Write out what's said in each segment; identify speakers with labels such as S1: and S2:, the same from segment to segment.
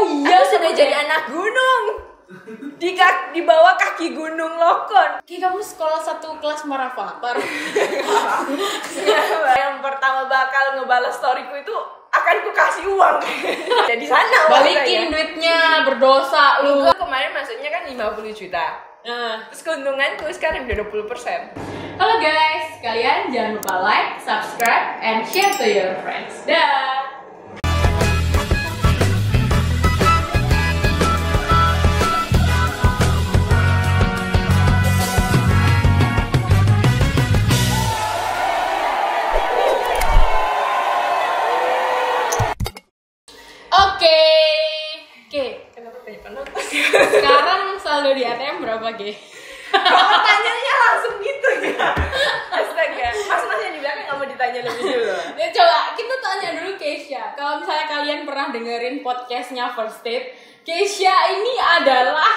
S1: Iya, sudah jadi anak gunung. Di bawah kaki gunung Lokon.
S2: Kamu sekolah satu kelas Marafatar.
S1: Yang pertama bakal ngebalas storyku itu akan ku kasih uang. Jadi sana
S2: balikin duitnya, berdosa lu.
S1: Kemarin masuknya kan 50 juta. Terus keuntunganku sekarang udah 20%.
S2: Halo guys, kalian jangan lupa like, subscribe, and share to your friends. Dah. Oke.
S1: Kenapa banyak penonton?
S2: Sekarang saldo di ATM berapa, Ge?
S1: Kalau tanyanya langsung gitu ya. Astaga. Mas yang di belakang nggak mau ditanya lebih dulu.
S2: Ya coba kita tanya dulu Keisha. Kalau misalnya kalian pernah dengerin podcastnya First Date, Keisha ini adalah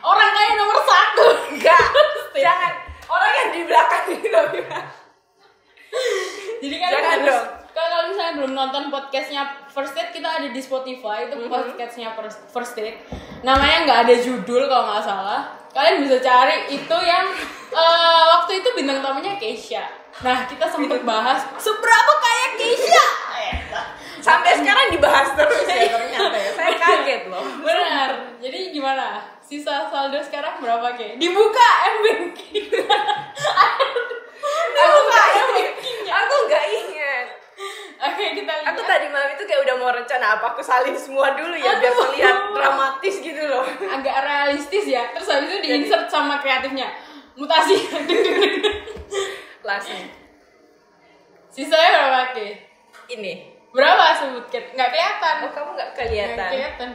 S2: orang kaya nomor 1.
S1: Enggak. Jangan. Orang yang di belakang ini loh.
S2: Jadi kan
S1: jangan
S2: harus,
S1: dong.
S2: kalau misalnya belum nonton podcastnya First Date, kita ada di Spotify, itu podcastnya First Date. Namanya nggak ada judul kalau nggak salah. Kalian bisa cari itu yang waktu itu bintang tamunya Keisha. Nah, kita sempat bahas seberapa kaya Keisha.
S1: Sampai sekarang dibahas terus ya ternyata ya. Saya kaget loh.
S2: Benar. Jadi gimana? Sisa saldo sekarang berapa, Ke? Dibuka M-Banking.
S1: Aku nggak ingat.
S2: Oke, kita lihat.
S1: Aku tadi malam itu kayak udah mau rencana apa aku salin semua dulu ya biar terlihat dramatis gitu loh.
S2: Agak realistis ya. Terus habis itu di-insert sama kreatifnya. Mutasi.
S1: Langsung.
S2: Sisanya berapa, Ke?
S1: Ini.
S2: Berapa sebut, Ke? Nggak kelihatan.
S1: Oh, kamu nggak kelihatan.
S2: Nggak kelihatan.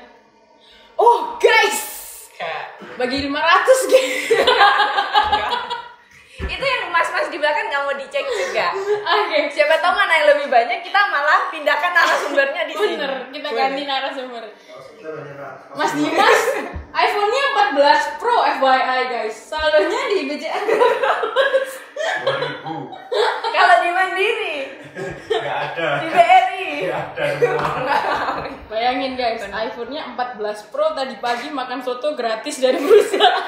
S2: Oh, guys. Bagi 500, Ke.
S1: Itu yang mas-mas di belakang nggak mau dicek juga.
S2: Oke.
S1: Siapa tahu mana yang lebih banyak, kita malah pindahkan narasumbernya di sini.
S2: Bener, kita ganti narasumber. Mas Dimas, iPhone-nya 14 Pro FYI guys. Saldonya di BCA
S3: 2000.
S1: Kalau di Mandiri,
S3: Nggak ada.
S1: di BRI.
S3: Nggak ada semua.
S2: Bayangin guys, iPhone-nya 14 Pro tadi pagi makan soto gratis dari perusahaan.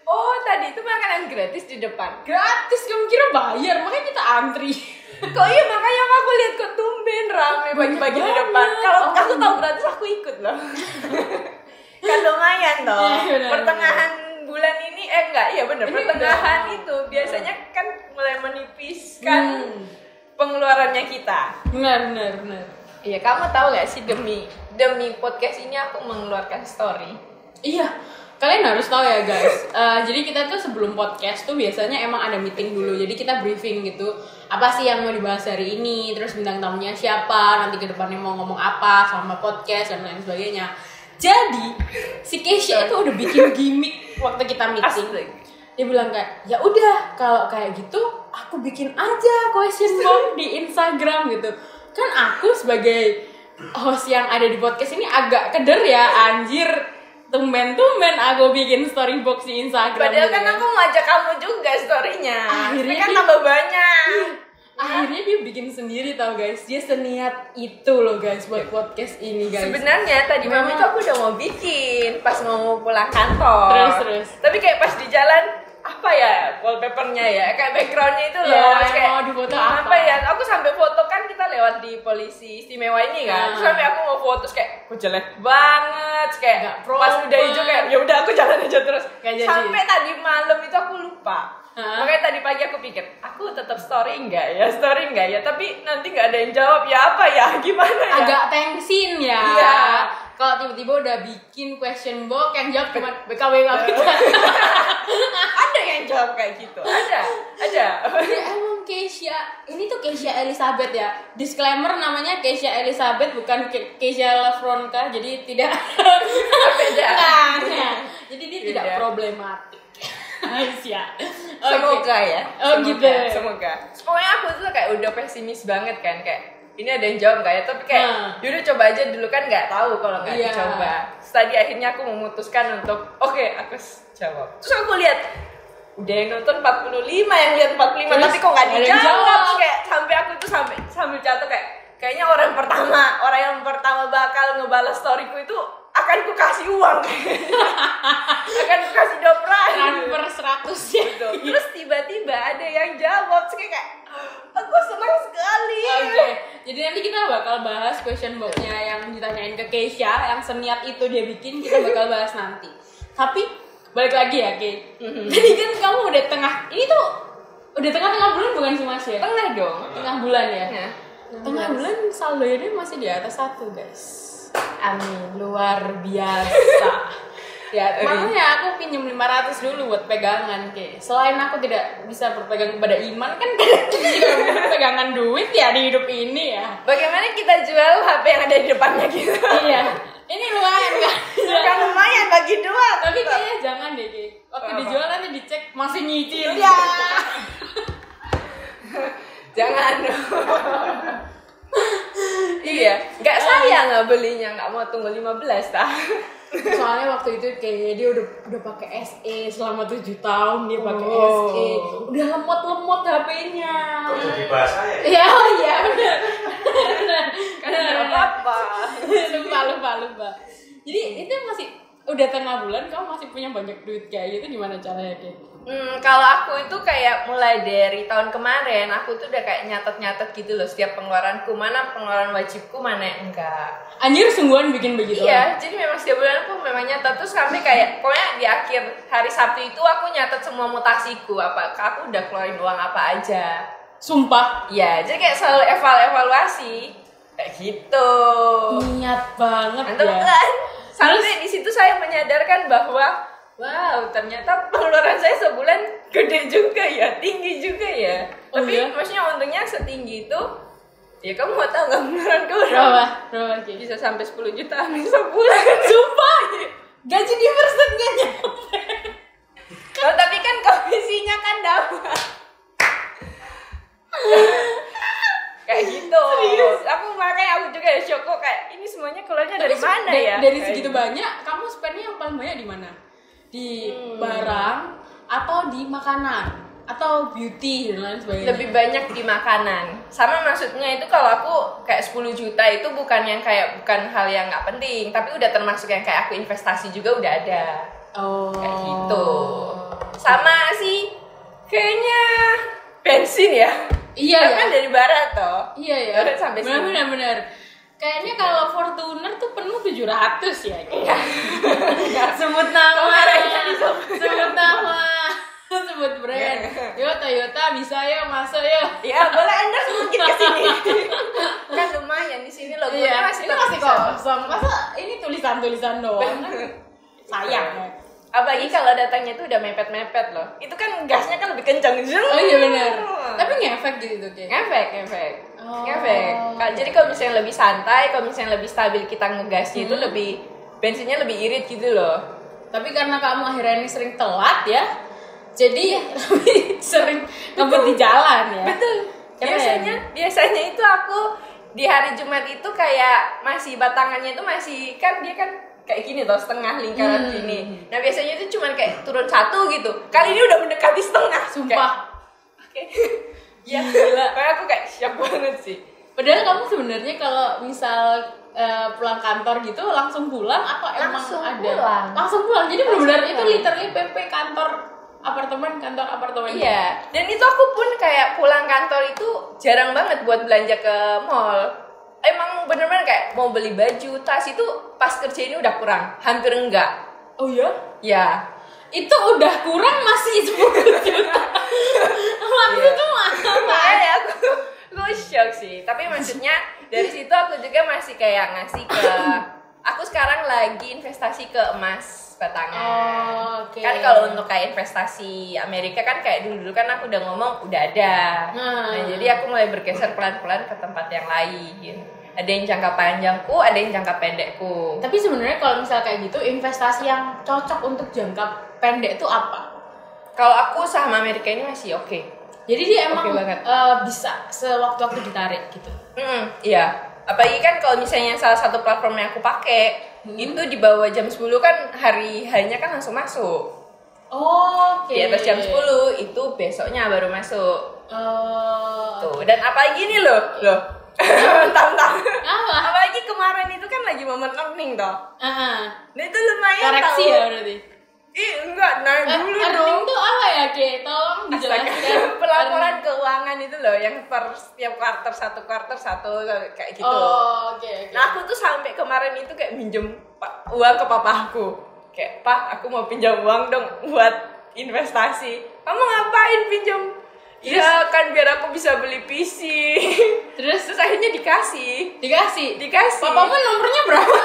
S1: Oh, tadi itu makanan gratis di depan.
S2: Gratis, kamu kira bayar, makanya kita antri.
S1: Kok iya, makanya aku lihat kok tumben rame pagi-pagi di depan. Kalau aku tahu gratis aku ikut loh. Kan lumayan toh.
S2: Ya, benar,
S1: pertengahan bulan ini bener. Pertengahan itu biasanya kan mulai menipiskan pengeluarannya kita.
S2: Benar.
S1: Iya, kamu tahu gak sih demi podcast ini aku mengeluarkan story.
S2: Iya, kalian harus tahu ya guys. Jadi kita tuh sebelum podcast tuh biasanya emang ada meeting dulu. Jadi kita briefing gitu. Apa sih yang mau dibahas hari ini? Terus bintang tamunya siapa? Nanti ke depannya mau ngomong apa sama podcast dan lain sebagainya. Jadi si Keisha itu udah bikin gimmick waktu kita meeting. Dia bilang kayak, ya udah kalau kayak gitu aku bikin aja question box di Instagram gitu. Kan aku sebagai host yang ada di podcast ini agak keder ya, anjir. Tumben aku bikin story box di Instagram.
S1: Padahal
S2: gitu
S1: kan aku ngajak kamu juga story-nya.
S2: Akhirnya
S1: kan
S2: dia-
S1: tambah banyak.
S2: Akhirnya dia bikin sendiri tau guys. Dia seniat itu loh guys buat podcast ini guys.
S1: Sebenarnya tadi malam itu aku udah mau bikin pas mau pulang kantor.
S2: Terus.
S1: Tapi kayak pas di jalan apa ya wallpapernya ya kayak backgroundnya itu loh.
S2: Ya,
S1: Terus kayak
S2: mau difoto apa?
S1: ya? Aku sampai foto kan kita lewat di polisi istimewa ini kan. Terus sampai aku mau foto terus kayak aku jelek banget. Terus kayak
S2: Nggak
S1: pas
S2: proper.
S1: udah hijau kayak ya udah aku jalan aja terus.
S2: Nggak jadi.
S1: Sampai tadi malam itu aku lupa. Makanya tadi pagi aku pikir, aku tetap story enggak ya, tapi nanti nggak ada yang jawab ya apa ya, gimana ya?
S2: Agak tensin ya.
S1: Iya.
S2: Kalau tiba-tiba udah bikin question box yang jawab cuma BKW.
S1: Ada yang jawab kayak gitu, ada.
S2: Jadi emang Keisha, ini tuh Keisha Elizabeth ya. Disclaimer namanya Keisha Elizabeth bukan Keisha Lavronka, jadi tidak
S1: Beda.
S2: Nah, jadi dia
S1: Beda.
S2: tidak problematik. Aisyah.
S1: Semoga ya.
S2: Oh, gitu.
S1: Semoga. Pokoknya aku tuh kayak udah pesimis banget kan, kayak ini ada yang jawab nggak ya? Tapi kayak yaudah coba aja dulu kan nggak tahu kalau nggak
S2: Iya.
S1: dicoba. Terus tadi akhirnya aku memutuskan untuk oke, aku jawab. Terus aku lihat udah yang nonton 45, yang lihat 45
S2: Terus
S1: tapi kok nggak
S2: ada yang
S1: dijawab.
S2: jawab.
S1: Terus kayak sampai aku tuh sambil catat kayak kayaknya orang yang pertama bakal ngebalas storyku itu akan ku kasih uang. Akan ku kasih dompet
S2: transfer 100 ya.
S1: gitu. Terus tiba-tiba ada yang jawab, terus kayak aku senang sekali.
S2: Oke, jadi nanti kita bakal bahas question box-nya yang ditanyain ke Keisha, yang seniat itu dia bikin, kita bakal bahas nanti. Tapi balik lagi ya, Ke. Jadi kan kamu udah udah tengah bulan bukan sih Mas ya?
S1: Tengah dong.
S2: Tengah bulan ya.
S1: Nah,
S2: Tengah bulan saldonya masih di atas 1, guys.
S1: amin.
S2: Luar biasa. Ya, makanya aku pinjam 500 dulu buat pegangan, Ke. Selain aku tidak bisa berpegang kepada iman, kan kita juga butuh pegangan duit ya di hidup ini ya.
S1: Bagaimana kita jual HP yang ada di depannya gitu?
S2: Iya. Ini lumayan kan?
S1: Kan lumayan bagi dua.
S2: Tapi kayaknya jangan deh, Ke. Waktu
S1: Apa?
S2: dijual nanti dicek masih nyicil.
S1: Ya. Jangan. Iya, nggak sayang nggak belinya, nggak mau tunggu 15 tahun.
S2: Soalnya waktu itu kayaknya dia udah pakai SE selama 7 tahun dia pakai
S1: Oh.
S2: SE. Udah lemot HP-nya.
S3: Kok jadi bahasa ya?
S2: Iya, iya benar.
S1: Kan nggak apa-apa.
S2: lupa. Jadi itu masih udah tengah bulan kamu masih punya banyak duit kayak gitu, gimana caranya, Ke?
S1: Kalau aku itu kayak mulai dari tahun kemarin aku tuh udah kayak nyatet gitu loh setiap pengeluaranku, mana pengeluaran wajibku, mana yang enggak.
S2: Anjir, sungguhan bikin begitu.
S1: Iya, jadi memang setiap bulan aku memang nyatet, terus sampai kayak pokoknya di akhir hari Sabtu itu aku nyatet semua mutasiku, apa aku udah keluarin uang apa aja.
S2: Sumpah.
S1: Iya, jadi kayak selalu evaluasi kayak gitu.
S2: Niat banget
S1: Mantap
S2: ya.
S1: kan? Sampai di situ saya menyadarkan bahwa wow, ternyata pengeluaran saya sebulan gede juga ya, tinggi juga ya.
S2: Oh,
S1: Tapi
S2: iya?
S1: maksudnya untungnya setinggi itu, ya kamu mau tahu nggak pengeluaranku
S2: Berapa, Ke?
S1: bisa sampai 10 juta habis sebulan.
S2: Sumpah. Gaji di persen gak nyampe.
S1: Oh, tapi kan komisinya kan dapat. Kayak gitu.
S2: Serius?
S1: Makanya aku juga ya shock kok, kayak ini semuanya keluarnya dari mana ya?
S2: Dari
S1: Kayak
S2: segitu
S1: gitu.
S2: banyak, kamu spendnya yang paling banyak di mana? Di barang atau di makanan atau beauty dan lain sebagainya?
S1: Lebih banyak di makanan. Sama maksudnya itu kalau aku kayak 10 juta itu bukan hal yang nggak penting, tapi udah termasuk yang kayak aku investasi juga udah ada.
S2: Oh.
S1: Kayak gitu. Sama sih kayaknya bensin ya.
S2: Iya ya.
S1: Kan dari barat toh.
S2: Iya ya.
S1: Barat sampai sini.
S2: Benar. Kayaknya kalau Fortuner tuh penuh 700 ya. Sebut nama.
S1: Mereka disebut.
S2: Sebut nama. Sebut brand. Yo Toyota bisa yo, masuk yo.
S1: Ya boleh Anda sedikit ke sini. Kan lumayan di sini logo
S2: Iya,
S1: masih
S2: ini masih kosong. Masa ini tulisan-tulisan doang? Sayang ya.
S1: Apalagi kalau datangnya tuh udah mepet-mepet loh. Itu kan gasnya kan lebih kencang.
S2: Oh iya benar. Tapi ngefek gitu kayak.
S1: Ngefek.
S2: Oh.
S1: Jadi kalau misalnya lebih santai, kalau misalnya lebih stabil kita ngegasnya itu lebih bensinnya lebih irit gitu loh.
S2: Tapi karena kamu akhirnya ini sering telat ya, jadi lebih sering ngebut di jalan ya.
S1: Betul. Biasanya itu aku di hari Jumat itu kayak masih batangannya itu masih kan dia kan kayak gini toh, setengah lingkaran gini. Nah biasanya itu cuman kayak turun 1 gitu. Kali ini udah mendekati setengah.
S2: Sumpah.
S1: Oke. Ya,
S2: Gila.
S1: kayak aku kayak siap banget sih.
S2: Padahal kamu sebenarnya kalau misal pulang kantor gitu langsung pulang atau
S1: Langsung
S2: emang ada?
S1: pulang.
S2: Langsung pulang. Jadi benar-benar
S1: Langsung
S2: itu
S1: pulang.
S2: literally PP kantor apartemen.
S1: Iya. Dan itu aku pun kayak pulang kantor itu jarang banget buat belanja ke mall. Emang bener-bener kayak mau beli baju, tas itu pas kerja ini udah kurang, hampir enggak.
S2: Oh ya?
S1: Ya.
S2: Itu udah kurang masih 10 juta. Maksudnya apa?
S1: Makanya aku shock sih. Tapi maksudnya dari situ aku juga masih kayak ngasih ke, aku sekarang lagi investasi ke emas batangan.
S2: Oh, oke.
S1: Kan kalau untuk kayak investasi Amerika kan kayak dulu kan aku udah ngomong udah ada. Nah, jadi aku mulai bergeser pelan-pelan ke tempat yang lain. Ada yang jangka panjangku, ada yang jangka pendekku.
S2: Tapi sebenarnya kalau misal kayak gitu, investasi yang cocok untuk jangka pendek itu apa?
S1: Kalau aku saham Amerika ini masih oke.
S2: Jadi dia emang
S1: Oke banget.
S2: bisa sewaktu-waktu ditarik gitu.
S1: Iya. Apalagi kan kalau misalnya salah satu platform yang aku pakai itu di bawah jam 10 kan hari harinya kan langsung masuk.
S2: Oke.
S1: Di atas jam 10 itu besoknya baru masuk.
S2: Oh.
S1: Tuh, dan apalagi nih loh. Mentang-mentang.
S2: Apa?
S1: Apalagi kemarin itu kan lagi momen earning toh. Nah itu lumayan
S2: Koreksi
S1: tau.
S2: ya berarti.
S1: Enggak, naik dulu
S2: Earning
S1: dong.
S2: tuh apa ya, Ki? Tolong dijelaskan.
S1: Pelaporan keuangan itu loh yang per setiap kuarter satu kayak gitu.
S2: Oh, oke.
S1: Nah aku tuh sampai kemarin itu kayak minjem uang ke papaku. Kayak, "Pak, aku mau pinjam uang dong buat investasi." "Kamu ngapain pinjam?" "Ya kan biar aku bisa beli PC." Terus akhirnya dikasih.
S2: Dikasih.
S1: Papamu
S2: nomornya berapa?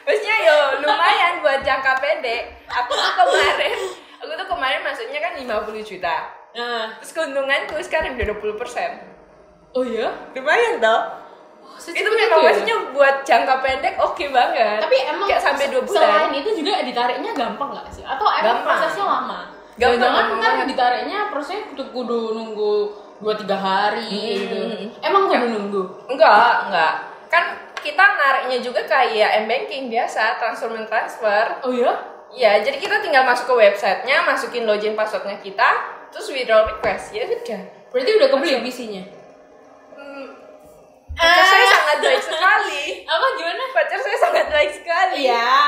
S1: Maksudnya yo lumayan buat jangka pendek. Aku tuh kemarin masuknya kan 50 juta. Terus keuntunganku sekarang udah 20%.
S2: Oh iya?
S1: Lumayan toh. Itu memang maksudnya buat jangka pendek oke banget.
S2: Tapi emang
S1: kayak sampai 2 bulan.
S2: Selain itu juga ditariknya gampang nggak sih? Atau emang
S1: Gampang.
S2: prosesnya lama?
S1: Gampang
S2: Jangan kan ditariknya prosesnya kudu nunggu 2-3 hari gitu. Emang kudu nunggu?
S1: Enggak. Kan kita nariknya juga kayak m-banking biasa, transfer.
S2: Oh iya?
S1: Ya, jadi kita tinggal masuk ke websitenya, masukin login passwordnya kita, terus withdrawal request. Ya sudah.
S2: Berarti udah kebeli PC-nya?
S1: Pacar saya sangat baik sekali.
S2: Apa gimana?
S1: Pacar saya sangat baik sekali.
S2: Iya.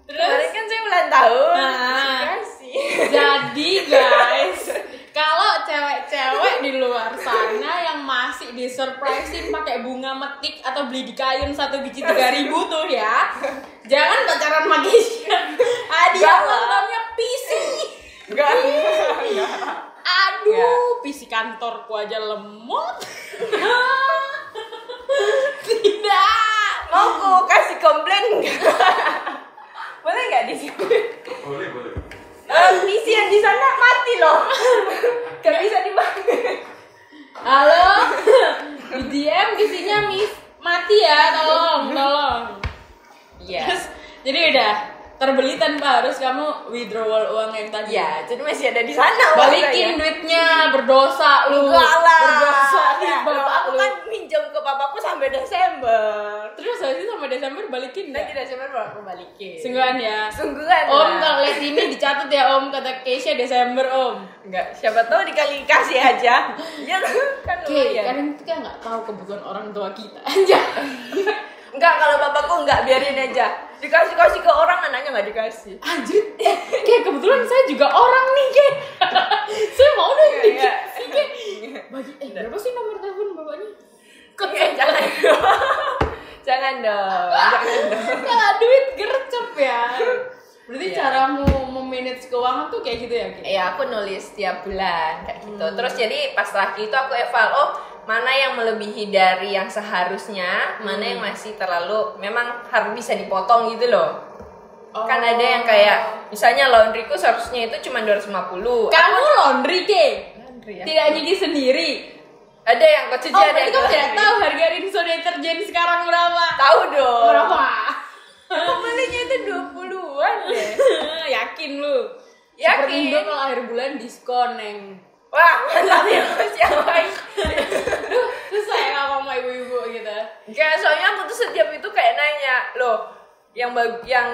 S1: Kemarin kan saya ulang tahun.
S2: Nah.
S1: Kasih.
S2: Jadi guys, kalau cewek-cewek di luar sana yang masih disurprisein pakai bunga metik atau beli di Kayun 1 biji 3.000 tuh ya, jangan pacaran sama Keisha. Hadiah nontonnya PC.
S1: Enggak.
S2: Aduh, PC kantorku aja lemot. Tidak.
S1: Mau aku kasih komplain nggak? Boleh nggak di sini?
S3: Boleh.
S1: PC yang di sana mati loh. Gak bisa dipakai.
S2: Halo. Di DM isinya mati ya, tolong.
S1: Iya.
S2: Terus jadi udah terbeli tanpa harus kamu withdrawal uang yang tadi.
S1: Iya, jadi masih ada di sana. uang
S2: Balikin
S1: saya.
S2: duitnya, berdosa lu.
S1: Enggak lah.
S2: Berdosa di
S1: Ya,
S2: bapak
S1: aku
S2: lu.
S1: kan minjem ke papaku sampai Desember.
S2: Terus habis itu sampai Desember balikin
S1: Nanti
S2: enggak?
S1: Desember baru aku balikin.
S2: Sungguhan ya.
S1: Sungguhan
S2: Om
S1: lah.
S2: kalau lihat ini dicatat ya Om, kata Keisha Desember Om.
S1: Enggak, siapa tahu dikali kasih aja. Iya kan
S2: Oke,
S1: lumayan.
S2: kadang kita nggak tahu kebutuhan orang tua kita aja.
S1: Enggak, kalau bapakku enggak, biarin aja. Dikasih ke orang, anaknya enggak dikasih.
S2: Anjir, kayak kebetulan saya juga orang nih, kayak. Saya mau dong
S1: Iya,
S2: dikit
S1: iya.
S2: sih, kayak. Bagi, berapa sih nomor telepon bapaknya?
S1: Jangan dong. Jangan dong.
S2: Kalau duit gercep ya. Berarti
S1: Iya.
S2: caramu memanage keuangan tuh kayak gitu ya? Ki?
S1: Ya, aku nulis tiap bulan kayak gitu. Terus jadi pas lagi itu aku eval, mana yang melebihi dari yang seharusnya, mana yang masih terlalu memang harus bisa dipotong gitu loh. Kan ada yang kayak misalnya laundryku seharusnya itu cuma 250.
S2: Kamu laundry, Ke?
S1: Laundry ya?
S2: Tidak nyuci sendiri?
S1: Ada yang kok cuci,
S2: Oh,
S1: ada
S2: berarti
S1: yang
S2: kamu tidak
S1: laundry.
S2: tahu harga rinso deterjen sekarang berapa?
S1: Tahu dong.
S2: Berapa?
S1: Aku belinya itu 20-an deh.
S2: Yakin lu?
S1: Yakin.
S2: Superindo kalau akhir bulan diskon, Neng.
S1: Wah, mantap ya siapa ini?
S2: Susah ya kalau sama ibu-ibu gitu.
S1: Kayak soalnya aku tuh setiap itu kayak nanya, loh, yang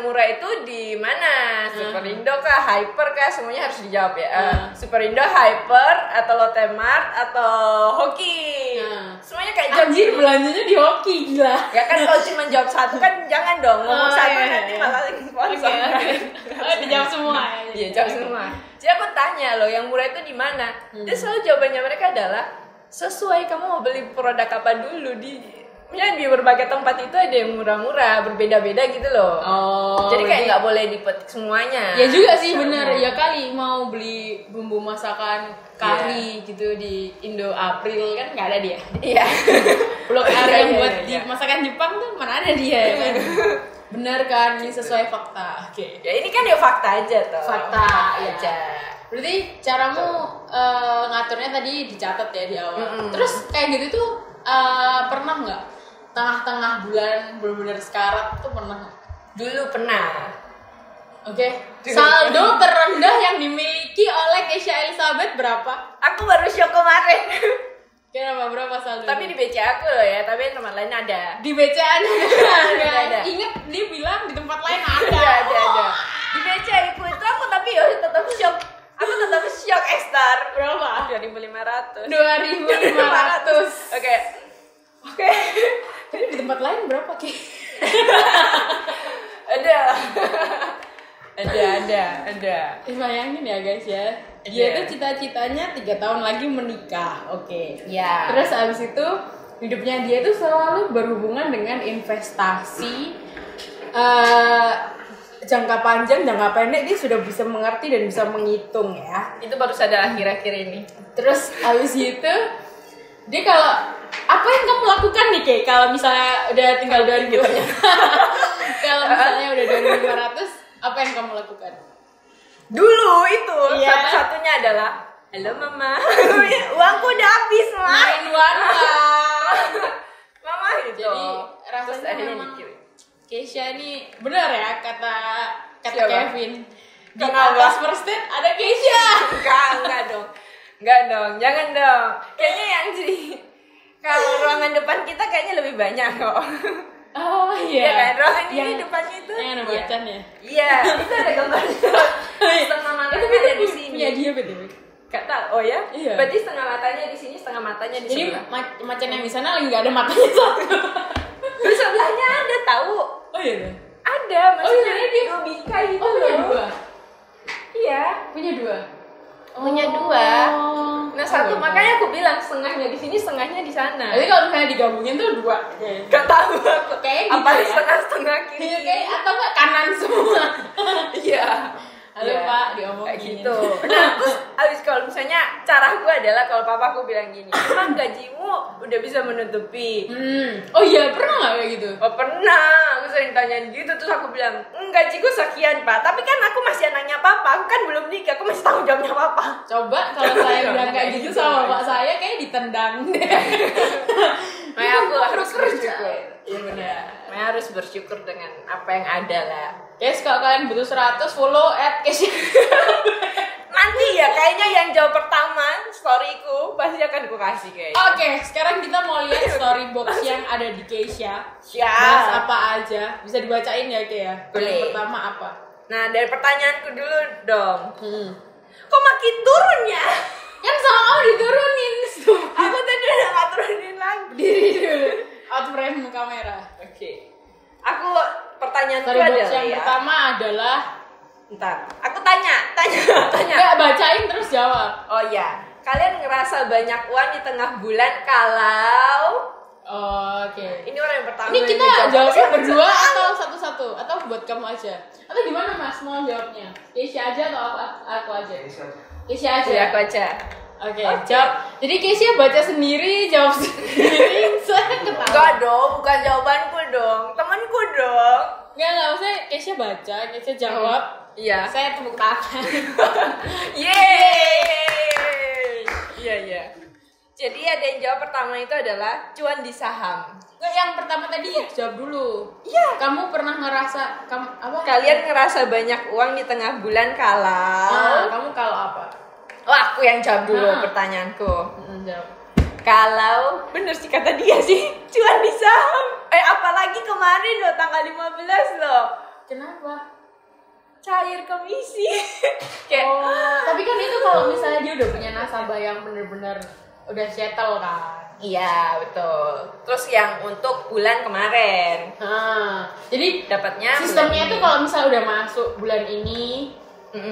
S1: murah itu di mana? Superindo kah, Hyper kah? Semuanya harus dijawab ya. Superindo, Hyper, atau Lotte Mart, atau Hoki. Semuanya kayak jawab.
S2: Anjir, belanjanya di hoki, gila.
S1: Ya kan kalau cuma jawab satu kan jangan dong ngomong
S2: Oh,
S1: satu
S2: iya,
S1: nanti
S2: iya.
S1: malah sponsor.
S2: Oh, dijawab semua ya?
S1: Iya, jawab semua. Jadi aku tanya loh, yang murah itu di mana? Dia selalu jawabannya mereka adalah sesuai kamu mau beli produk apa dulu di berbagai tempat itu ada yang murah-murah, berbeda-beda gitu loh.
S2: Oh,
S1: Jadi kayak
S2: berarti-
S1: nggak boleh dipetik semuanya.
S2: Ya juga sih
S1: Sama.
S2: benar ya, kali mau beli bumbu masakan kari gitu di Indo April kan nggak ada dia.
S1: Iya.
S2: Blok
S1: Iya,
S2: R yang
S1: iya,
S2: buat
S1: iya,
S2: di
S1: iya.
S2: masakan Jepang tuh mana ada dia ya kan. Benar kan, ini sesuai fakta. Oke.
S1: Ya ini kan ya fakta aja toh.
S2: Fakta ya.
S1: aja.
S2: Berarti caramu ngaturnya tadi dicatat ya di awal.
S1: Mm-mm.
S2: Terus kayak gitu tuh pernah nggak tengah-tengah bulan benar-benar sekarat tuh pernah nggak?
S1: Dulu pernah.
S2: Oke. Saldo terendah yang dimiliki oleh Keisha Elizabeth berapa?
S1: Aku baru shock kemarin.
S2: Kenapa berapa saldo?
S1: Tapi di BCA aku loh ya, tapi tempat lain ada.
S2: di BCA
S1: Ada.
S2: Ingat dia bilang di tempat lain ada.
S1: Ada. Di BCA aku itu aku tapi ya tetap shock. Aku tetap shock Estar.
S2: Berapa?
S1: 2.500.
S2: 2.500.
S1: Oke. Oke.
S2: Tapi di tempat lain berapa Ki?
S1: Ada. Ada.
S2: Bayangin ya guys ya. Dia itu cita-citanya 3 tahun lagi menikah. Oke.
S1: Ya.
S2: Terus abis itu hidupnya dia itu selalu berhubungan dengan investasi. Jangka panjang, jangka pendek dia sudah bisa mengerti dan bisa menghitung ya.
S1: Itu baru sadar akhir-akhir ini.
S2: Terus abis itu dia kalau apa yang kamu lakukan nih Kay? Kalau misalnya udah tinggal 2000 kalau misalnya udah 2.500 apa yang kamu lakukan?
S1: Dulu itu
S2: Iya.
S1: satu-satunya adalah halo mama, uangku udah habis ma.
S2: Main warna.
S1: Mama gitu.
S2: Jadi
S1: Terus
S2: rasanya
S1: akhirnya
S2: memang
S1: dikirim.
S2: Keisha ini benar ya kata
S1: Siapa?
S2: Kevin. Di
S1: Kenapa?
S2: atas first date ada Keisha.
S1: Enggak dong, jangan dong. Kayaknya yang di kalau ruangan depan kita kayaknya lebih banyak kok.
S2: Oh
S1: Iya
S2: iya.
S1: kan, ruangan ini
S2: Yang-
S1: depannya itu.
S2: Yang ada macan ya.
S1: Iya, itu ada gambarnya. Setengah matanya
S2: Itu
S1: ada di sini.
S2: punya dia betul.
S1: Gak tahu, oh ya?
S2: Iya.
S1: Berarti setengah matanya di sini, setengah matanya di
S2: Jadi
S1: sebelah.
S2: macan yang di sana lagi nggak ada matanya satu.
S1: Di sebelahnya ada tahu.
S2: Oh iya. deh.
S1: Ada, maksudnya
S2: iya, dia-
S1: dua bingkai gitu
S2: Oh punya
S1: loh.
S2: 2.
S1: Iya.
S2: Punya 2.
S1: Punya 2. Nah satu,
S2: Oh,
S1: makanya aku bilang setengahnya di sini, setengahnya di sana.
S2: Jadi kalau misalnya digabungin tuh 2.
S1: Gak tahu aku.
S2: Kayak
S1: Apa
S2: gitu ya.
S1: setengah-setengah kiri?
S2: Iya kayak atau enggak kanan semua.
S1: Iya.
S2: Halo
S1: Iya.
S2: Pak, diomongin.
S1: Kayak gitu. Nah, terus abis kalau misalnya cara gue adalah kalau papaku bilang gini, emang gajimu udah bisa menutupi.
S2: Oh iya, pernah nggak kayak gitu?
S1: Oh pernah, aku sering tanyain gitu, terus aku bilang, gajiku sekian pak, tapi kan aku masih anaknya papa, aku kan belum nikah, aku masih tanggung jawabnya papa.
S2: Coba kalau saya bilang kayak gitu sama bapak saya kayak ditendang deh.
S1: Makanya aku harus bersyukur.
S2: Iya benar.
S1: Makanya harus bersyukur dengan apa yang ada lah.
S2: Guys, kalau kalian butuh 100 follow @Keisha.
S1: Nanti ya, kayaknya yang jawab pertama storyku pasti akan ku kasih kayaknya.
S2: Oke, sekarang kita mau lihat story box yang ada di Keisha.
S1: Siap.
S2: Bahas apa aja? Bisa dibacain ya, Kay ya?
S1: Boleh.
S2: Yang pertama apa?
S1: Nah dari pertanyaanku dulu dong. Kok makin turun ya?
S2: Kan sama kamu diturunin.
S1: Aku tadi udah gak turunin lagi.
S2: Diri dulu. Out frame kamera.
S1: Oke. Aku pertanyaanku
S2: Story box
S1: adalah
S2: yang
S1: ya.
S2: pertama adalah
S1: Ntar, aku tanya.
S2: Nggak, bacain terus jawab.
S1: Oh ya, kalian ngerasa banyak uang di tengah bulan kalau
S2: Oke.
S1: ini orang yang pertama.
S2: Ini
S1: yang
S2: kita
S1: dijawab.
S2: jawabnya berdua atau satu-satu? Atau buat kamu aja? Atau gimana Mas mau jawabnya? Keisha aja atau aku aja? Keisha aja.
S1: Ya, aku aja.
S2: Oke, jawab. Jadi Keisha baca sendiri, jawab sendiri. Saya ketawa.
S1: Enggak dong, bukan jawabanku dong, temanku dong.
S2: Enggak, maksudnya Keisha baca, Keisha jawab.
S1: Iya.
S2: Saya tepuk tangan.
S1: Yeay. Iya. Jadi ada yang jawab pertama itu adalah cuan di saham.
S2: Enggak, yang pertama tadi jawab dulu.
S1: Iya.
S2: Kamu pernah ngerasa apa?
S1: Kalian ngerasa banyak uang di tengah bulan kalau
S2: Kamu kalau apa?
S1: Oh, aku yang jawab dulu
S2: Nah.
S1: pertanyaanku.
S2: Jawab.
S1: Kalau bener sih kata dia sih, cuan di saham. Apalagi kemarin loh tanggal 15 loh.
S2: Kenapa?
S1: Cair komisi. Kayak
S2: Tapi kan itu kalau misalnya dia udah punya nasabah yang bener-bener udah settle kan.
S1: iya, betul. Terus yang untuk bulan kemarin
S2: Jadi
S1: dapatnya
S2: sistemnya
S1: bulan
S2: itu
S1: ini.
S2: kalau misalnya udah masuk bulan ini,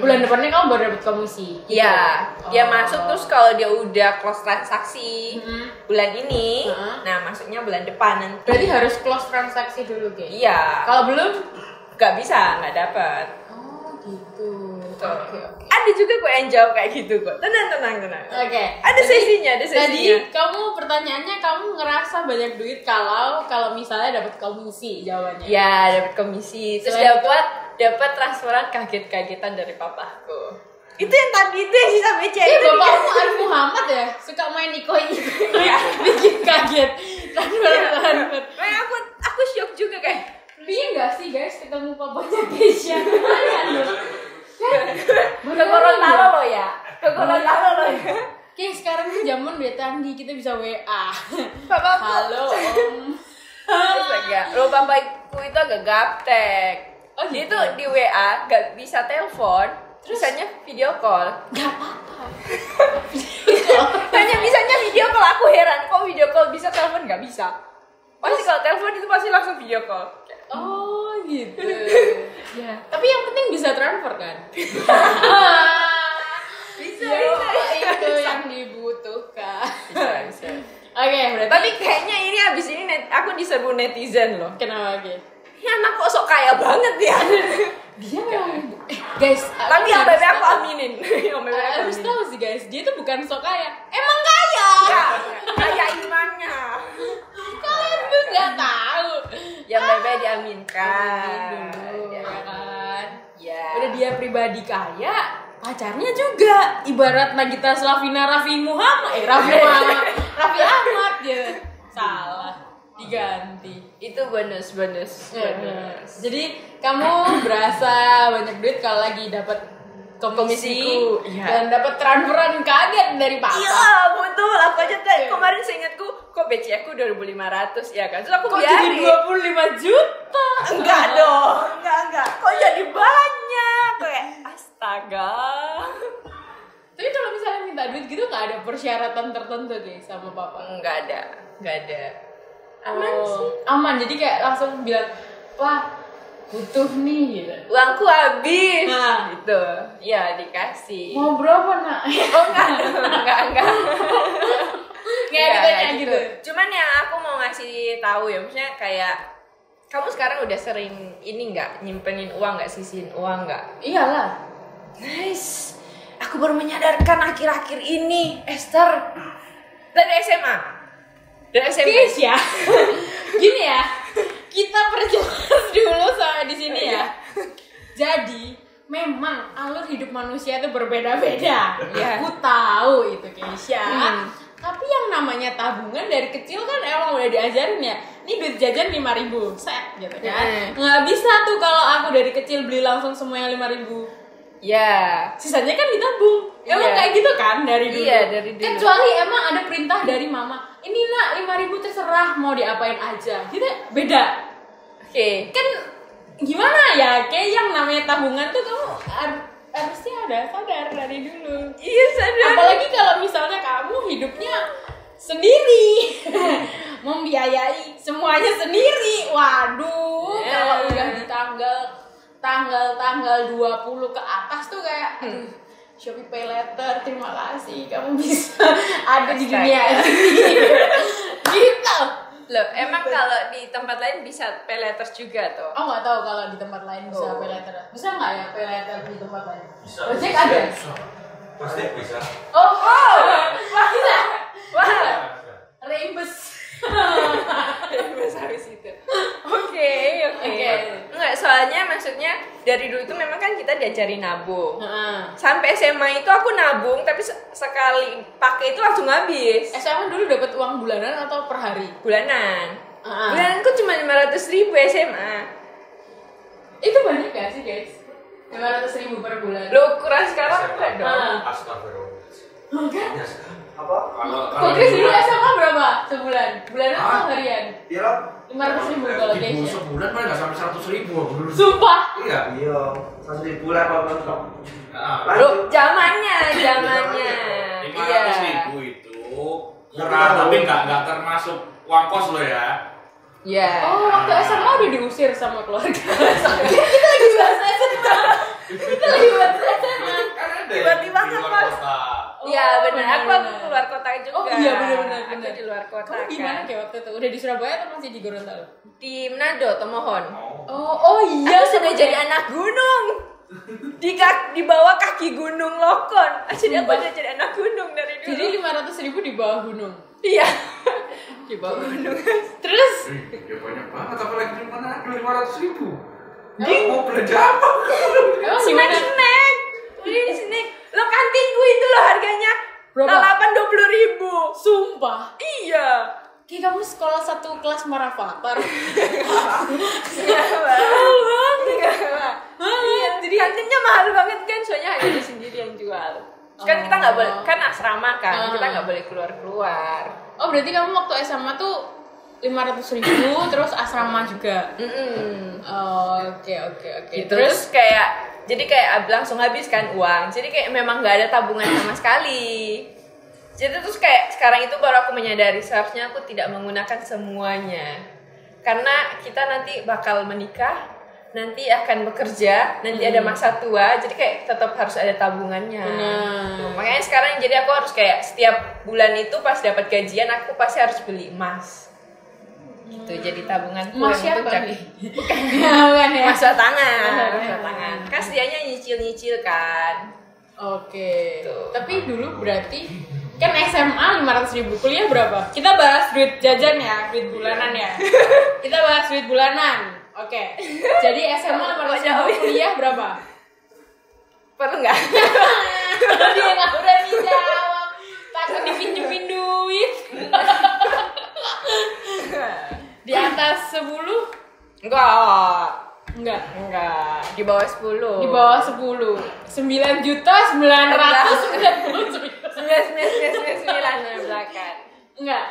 S2: bulan depannya kamu baru dapat komisi. gitu.
S1: Iya, dia
S2: Oh.
S1: masuk terus kalau dia udah close transaksi bulan ini,
S2: Mm-mm.
S1: nah masuknya bulan depan nanti.
S2: Berarti harus close transaksi dulu, guys.
S1: Iya,
S2: Kalau belum,
S1: nggak bisa, nggak dapat.
S2: oh gitu.
S1: Betul.
S2: Oke.
S1: Ada juga kok yang jawab kayak gitu kok. Tenang.
S2: Oke.
S1: Ada
S2: Jadi,
S1: sesinya, ada sesinya.
S2: Tadi kamu pertanyaannya kamu ngerasa banyak duit kalau misalnya dapat komisi jawabannya.
S1: Ya, dapat komisi. Terus
S2: Selain
S1: dapat transferan kaget-kagetan dari papaku. Itu yang tadi itu yang sisa BC
S2: Iya,
S1: itu.
S2: bapakmu Arif Muhammad ya suka main iko-iko bikin kaget. Transfer.
S1: Makanya aku shock juga kayak
S2: Iya nggak sih guys ketemu papanya Keisha? Lumayan loh.
S1: ke Gorontalo lo ya. Ke Gorontalo lo ya.
S2: Oke, sekarang tuh zaman udah canggih, kita bisa WA.
S1: Papaku.
S2: Halo Om.
S1: Astaga, lo papaku itu agak gaptek.
S2: Oh,
S1: Dia
S2: gitu?
S1: tuh di WA gak bisa telepon, bisanya video call.
S2: Gak apa-apa.
S1: Hanya bisanya video call, aku heran kok video call bisa, telepon gak bisa. Pasti kalau telepon itu pasti langsung video call.
S2: Oh gitu.
S1: Ya.
S2: Tapi yang penting bisa transfer kan?
S1: Bisa,
S2: Itu yang dibutuhkan.
S1: bisa.
S2: Oke, berarti.
S1: Tapi kayaknya ini abis ini aku diserbu netizen loh.
S2: Kenapa gitu?
S1: Ini anak kok sok kaya banget ya.
S2: Dia memang guys.
S1: Tapi yang bebe aku aminin. Yang bebe aku
S2: Harus
S1: aminin.
S2: tahu sih guys, dia tuh bukan sok kaya. Emang kaya.
S1: Enggak, kaya imannya.
S2: Kalian tuh nggak tahu.
S1: Yang bebe diaminkan.
S2: Dulu, ya kan.
S1: Ya.
S2: Udah dia pribadi kaya, pacarnya juga. Ibarat Nagita Slavina Raffi Muhammad, Raffi Ahmad ya. Salah, diganti.
S1: Itu bonus.
S2: Jadi kamu berasa banyak duit kalau lagi dapat komisi
S1: Komisiku, iya.
S2: dan dapat transferan kaget dari papa.
S1: Iya, betul. Aku aja kemarin seingatku kok BC aku 2.500 ya kan. Terus aku
S2: Kok
S1: biarin.
S2: jadi 25 juta?
S1: Enggak dong. Enggak. Kok jadi banyak? Kayak astaga.
S2: Tapi kalau misalnya minta duit gitu nggak ada persyaratan tertentu guys sama papa?
S1: Enggak ada. Aman sih.
S2: Aman, jadi kayak langsung bilang, "Wah, butuh nih," gitu.
S1: Uangku habis.
S2: Nah.
S1: Gitu. Ya, dikasih.
S2: Mau berapa, Nak?
S1: Oh enggak.
S2: Nggak ditanya gitu.
S1: Cuman yang aku mau ngasih tahu ya, maksudnya kayak kamu sekarang udah sering ini nggak nyimpenin uang nggak, sisihin uang nggak?
S2: Iyalah.
S1: Nice. Aku baru menyadarkan akhir-akhir ini, Esther. Dari SMA. Dari SMP.
S2: Guys ya. Gini ya. Kita perjelas dulu sampai di sini ya. Jadi, memang alur hidup manusia itu berbeda-beda.
S1: Iya.
S2: Aku tahu itu, Keisha. Tapi yang namanya tabungan dari kecil kan emang udah diajarin ya. Ini duit jajan 5.000 set gitu kan. Nggak bisa tuh kalau aku dari kecil beli langsung semuanya 5.000.
S1: Ya.
S2: Sisanya kan ditabung. Emang
S1: Iya.
S2: kayak gitu kan dari dulu.
S1: Iya, dari dulu.
S2: Kecuali emang ada perintah dari mama. Ini Nak, 5.000 terserah mau diapain aja. Kita beda.
S1: Oke.
S2: Kan gimana ya? Kayak yang namanya tabungan tuh kamu harusnya ada sadar dari dulu.
S1: Iya, sadar.
S2: Apalagi kalau misalnya kamu hidupnya sendiri. Membiayai semuanya sendiri. Waduh, kalau udah di tanggal 20 ke atas tuh kayak Shopee Pay Later, terima kasih kamu bisa ada di dunia ini. Gitu.
S1: Loh, emang kalau di tempat lain bisa pay letter juga tuh?
S2: Oh, nggak tahu kalau di tempat lain bisa pay later. Bisa nggak ya pay later di tempat lain?
S3: Bisa.
S2: Ojek ada?
S3: Pasti bisa.
S2: Oh, bisa. Wah,
S3: Bisa.
S2: reimbus.
S1: Bahasa habis itu. Oke.
S2: Oke.
S1: Enggak, soalnya maksudnya dari dulu itu memang kan kita diajarin nabung.
S2: Heeh.
S1: Sampai SMA itu aku nabung, tapi sekali pakai itu langsung habis.
S2: SMA dulu dapat uang bulanan atau per hari?
S1: Bulanan.
S2: Heeh.
S1: Bulananku cuma 500.000 SMA.
S2: Itu banyak gak sih guys? 500.000 per bulan.
S1: Lo ukuran sekarang enggak dong?
S3: Astagfirullah.
S2: Enggak.
S3: Apa?
S2: Kok Chris dulu SMA berapa sebulan? Bulanan atau harian?
S3: Iya.
S2: 500.000 kalau
S3: Ibu
S2: Keisha.
S3: sebulan mah nggak sampai 100.000 aku dulu.
S2: Sumpah.
S3: Iya.
S4: Iya, 1.000 lah kalau mentok.
S3: Nah,
S1: Lo zamannya. Iya.
S3: 500.000 itu murah, tapi nggak termasuk uang kos lo ya.
S1: Iya.
S2: Oh, waktu SMA udah diusir sama keluarga. Kita lagi bahas SMA.
S3: Kan ada
S1: Tiba-tiba
S3: yang di luar
S1: ngepas.
S3: kota.
S1: Iya
S2: Oh,
S1: benar. Aku
S2: benar.
S1: keluar kota juga.
S2: Oh iya benar.
S1: Aku di luar kota.
S2: Kamu gimana
S1: kan.
S2: kayak waktu itu? Udah di Surabaya atau masih di Gorontalo?
S1: Di Manado, Tomohon.
S2: Oh iya.
S1: Aku sudah jadi anak gunung. Di bawah kaki gunung Lokon. Jadi aku udah jadi anak gunung dari dulu.
S2: Jadi 500.000 di bawah gunung.
S1: Iya. Di bawah gunung.
S2: Terus
S3: Ya banyak banget, apalagi di mana ada 500.000.
S2: Emang?
S3: Mau belanja apa?
S2: emang gimana?
S1: Snack. Ini snack. Lo kantingku itu loh harganya.
S2: Berapa?
S1: 20.000.
S2: Sumpah.
S1: Iya.
S2: Kayak kamu sekolah satu kelas Marafatar.
S1: Iya, Bang. Iya, jadi kantinnya mahal banget kan, soalnya hanya dia sendiri yang jual. Terus kan kita nggak boleh, kan asrama kan, kita nggak boleh keluar.
S2: Oh berarti kamu waktu SMA tuh 500.000 terus asrama juga. Oke.
S1: Gitu. Terus kayak, jadi kayak langsung habis kan uang. Jadi kayak memang nggak ada tabungan sama sekali. Jadi terus kayak sekarang itu baru aku menyadari seharusnya aku tidak menggunakan semuanya. Karena kita nanti bakal menikah, nanti akan bekerja, nanti ada masa tua, jadi kayak tetap harus ada tabungannya. Tuh, makanya sekarang jadi aku harus kayak setiap bulan itu pas dapat gajian aku pasti harus beli emas. Gitu, jadi tabunganku
S2: Emas
S1: yang
S2: siapa
S1: untuk
S2: nih?
S1: bukan
S2: Bukan ya.
S1: masa tangan. Kan sedianya nyicil-nyicil kan.
S2: Oke.
S1: Tuh.
S2: Tapi dulu berarti kan SMA 500.000, kuliah berapa? Kita bahas duit jajan ya, duit bulanan ya. Kita bahas duit bulanan. Oke. Jadi SMA 500.000, kuliah berapa?
S1: Perlu nggak?
S2: Dia nggak berani jawab. Takut dipinjemin duit. Di atas 10?
S1: Enggak.
S2: Enggak.
S1: Di bawah 10.
S2: Di bawah 10. 9.999.000.
S1: 9 belakang.
S2: Enggak.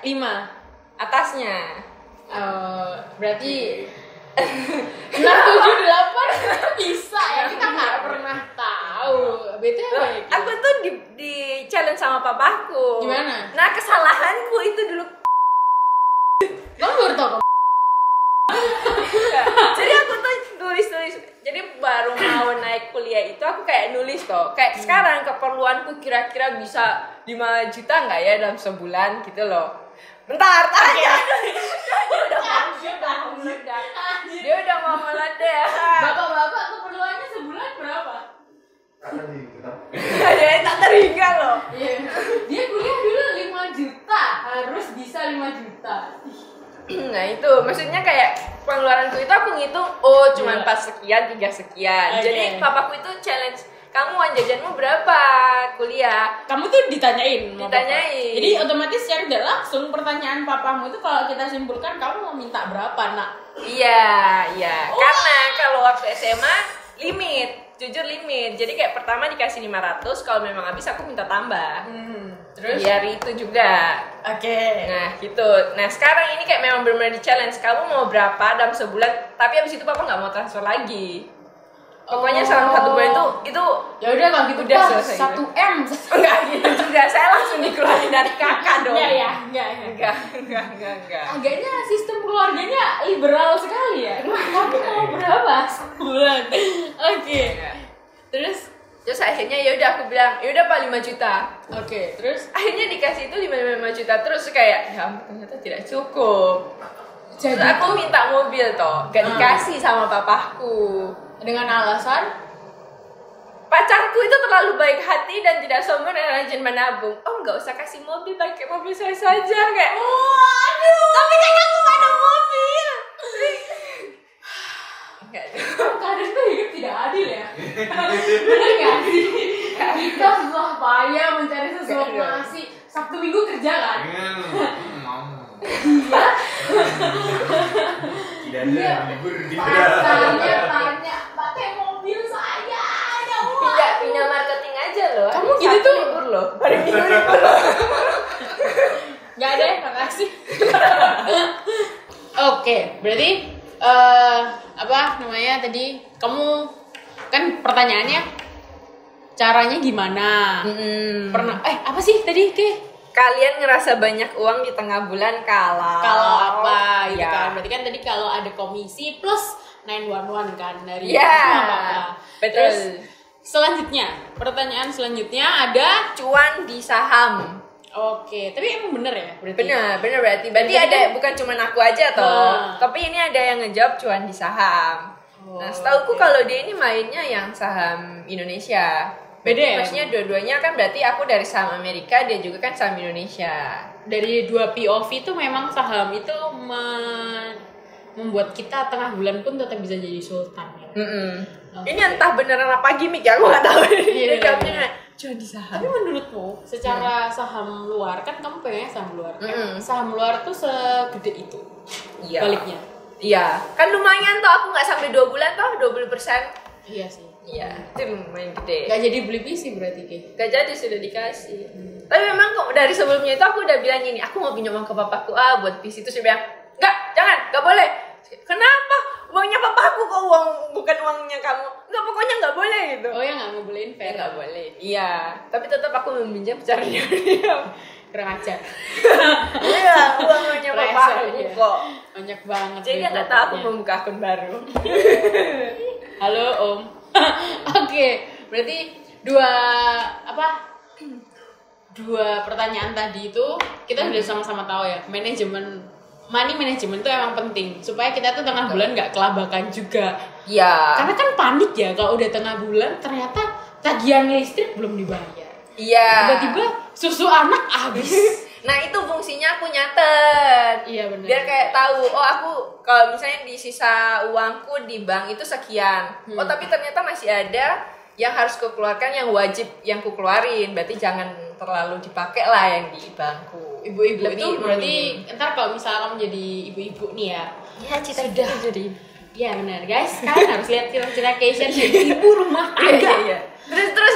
S2: 5.
S1: Atasnya.
S2: Berarti 6, 7, 8 bisa ya, kita nggak pernah tahu. Betul apa ya?
S1: Aku tuh di challenge sama papaku.
S2: Gimana?
S1: Nah, kesalahanku itu dulu.
S2: Kamu baru tahu kamu?
S1: Jadi aku tuh nulis. Jadi baru mau naik kuliah itu aku kayak nulis toh. Kayak sekarang keperluanku kira-kira bisa 5 juta nggak ya dalam sebulan gitu loh. Bentar, tanya. Dia udah mau meledak.
S2: Bapak-bapak keperluannya sebulan berapa?
S1: Dia tak terhingga loh.
S2: Dia kuliah dulu 5 juta, harus bisa 5 juta.
S1: Nah itu maksudnya kayak pengeluaranku itu aku ngitung cuma 4 sekian 3 sekian.
S2: Okay.
S1: Jadi papaku itu challenge, kamu uang jajanmu berapa kuliah?
S2: Kamu tuh ditanyain sama
S1: Ditanyain.
S2: papa. Jadi otomatis secara tidak langsung pertanyaan papamu itu kalau kita simpulkan kamu mau minta berapa, Nak?
S1: Iya. Karena kalau waktu SMA limit, jujur limit. Jadi kayak pertama dikasih 500, kalau memang habis aku minta tambah.
S2: Terus?
S1: Biar itu juga.
S2: Oke.
S1: Nah gitu. Nah sekarang ini kayak memang benar-benar di challenge. Kamu mau berapa dalam sebulan? Tapi abis itu papa nggak mau transfer lagi. Pokoknya selama 1 bulan itu
S2: Ya udah kalau gitu
S1: udah
S2: Pak,
S1: selesai.
S2: 1M.
S1: enggak gitu juga. Saya langsung dikeluarin dari kakak dong.
S2: Enggak.
S1: Enggak.
S2: Agaknya sistem keluarganya liberal sekali ya. Kamu mau berapa sebulan? Oke. Terus
S1: akhirnya ya udah aku bilang, ya udah Pak 5 juta.
S2: Oke, terus
S1: Akhirnya dikasih itu 5 juta terus kayak ya ampun, ternyata tidak cukup.
S2: jadi
S1: Terus aku minta mobil toh, gak dikasih sama papaku.
S2: dengan alasan
S1: Pacarku itu terlalu baik hati dan tidak sombong dan rajin menabung. Nggak usah kasih mobil, pakai mobil saya saja kayak.
S2: aduh.
S1: Tapi kan aku gak ada mobil. Enggak.
S2: Kadang tuh hidup tidak adil ya. Bener gak sih? Kita susah payah mencari sesuap nasi. Sabtu Minggu kerja kan?
S3: Tidak ada libur di
S2: Tanya pakai mobil saya. Ya Allah.
S1: Pindah marketing aja loh.
S2: Kamu
S1: Hari
S2: gitu
S1: Sabtu
S2: tuh?
S1: libur loh. Hari Minggu libur loh.
S2: Gak ada, makasih. Oke, berarti apa namanya tadi? Kamu kan pertanyaannya caranya gimana? Pernah apa sih tadi, Ke?
S1: Kalian ngerasa banyak uang di tengah bulan
S2: Kalau apa gitu
S1: ya.
S2: kan? Berarti kan tadi kalau ada komisi plus 911 kan dari
S1: Ya,
S2: apa?
S1: betul.
S2: Terus selanjutnya, pertanyaan selanjutnya ada
S1: Cuan di saham.
S2: oke, tapi emang bener ya berarti?
S1: Benar berarti
S2: Berarti
S1: ada
S2: kan-
S1: bukan cuma aku aja toh.
S2: Nah.
S1: Tapi ini ada yang ngejawab cuan di saham. Nah, setauku
S2: oke.
S1: kalau dia ini mainnya yang saham Indonesia.
S2: Beda
S1: Berarti
S2: ya?
S1: maksudnya dua-duanya kan berarti aku dari saham Amerika, dia juga kan saham Indonesia.
S2: Dari dua POV itu memang saham itu membuat kita tengah bulan pun tetap bisa jadi sultan ya. Oke.
S1: Ini entah beneran apa gimmick ya, aku nggak tahu. Dia
S2: Iya.
S1: jawabnya cuan di saham.
S2: Tapi menurutmu secara saham luar kan kamu pengennya saham luar kan?
S1: Mm.
S2: Saham luar tuh segede itu
S1: Iya.
S2: baliknya.
S1: Iya, kan lumayan toh, aku nggak sampai 2 bulan toh 20%.
S2: Iya sih.
S1: Iya, itu lumayan gede.
S2: Gak jadi beli PC berarti Ki.
S1: Gak jadi, sudah dikasih. Tapi memang kok dari sebelumnya itu aku udah bilang gini, aku mau pinjam uang ke papaku buat PC. Itu saya bilang, enggak, jangan, enggak boleh. Kenapa? uangnya papaku kok, uang bukan uangnya kamu. Enggak, pokoknya nggak boleh gitu.
S2: Oh ya nggak ngebolehin
S1: Ya
S2: Vera.
S1: nggak boleh. Iya, tapi tetap aku meminjam secara diam.
S2: Kurang ajar.
S1: Iya, uangnya
S2: Pressure,
S1: papaku
S2: iya.
S1: kok.
S2: Banyak banget.
S1: Jadi dia nggak tahu aku
S2: ribetnya.
S1: membuka akun baru.
S2: Halo Om. Oke, berarti dua pertanyaan tadi itu kita udah sama-sama tahu ya, money management itu emang penting supaya kita tuh tengah bulan nggak kelabakan juga.
S1: Iya.
S2: Karena kan panik ya kalau udah tengah bulan ternyata tagihan listrik belum dibayar.
S1: Iya.
S2: Tiba-tiba susu anak habis.
S1: Nah itu fungsinya aku nyatet.
S2: Iya benar.
S1: Biar kayak tahu, oh aku kalau misalnya di sisa uangku di bank itu sekian. Oh tapi ternyata masih ada yang harus kukeluarkan, yang wajib yang kukeluarin. Berarti jangan terlalu dipakai lah yang di bankku.
S2: Ibu-ibu
S1: Lebih
S2: itu berarti
S1: memilih.
S2: ntar kalau misalnya kamu jadi ibu-ibu nih ya.
S1: Ya cita
S2: Sudah.
S1: jadi.
S2: Iya benar guys, kalian harus lihat cita-cita Keisha jadi ibu rumah tangga.
S1: Iya. Terus.